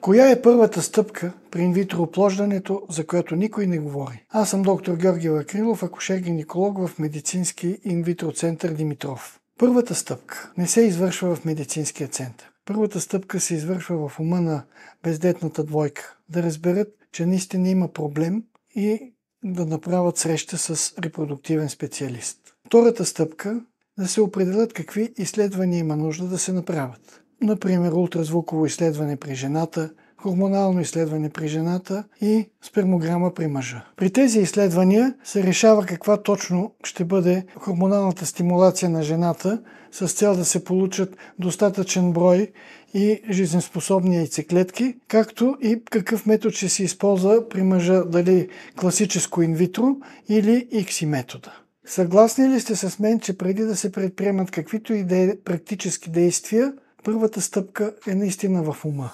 Коя е първата стъпка при инвитро оплождането, за която никой не говори? Аз съм доктор Георги Лакрилов, акушер-гинеколог в медицински инвитро център Димитров. Първата стъпка не се извършва в медицинския център. Първата стъпка се извършва в ума на бездетната двойка. Да разберат, че наистина има проблем и да направят среща с репродуктивен специалист. Втората стъпка – да се определят какви изследвания има нужда да се направят. Например, ултразвуково изследване при жената, хормонално изследване при жената и спермограма при мъжа. При тези изследвания се решава каква точно ще бъде хормоналната стимулация на жената с цел да се получат достатъчен брой и жизнеспособни яйцеклетки, както и какъв метод ще се използва при мъжа, дали класическо инвитро или икси метода. Съгласни ли сте с мен, че преди да се предприемат каквито и практически действия, първата стъпка е наистина в ума?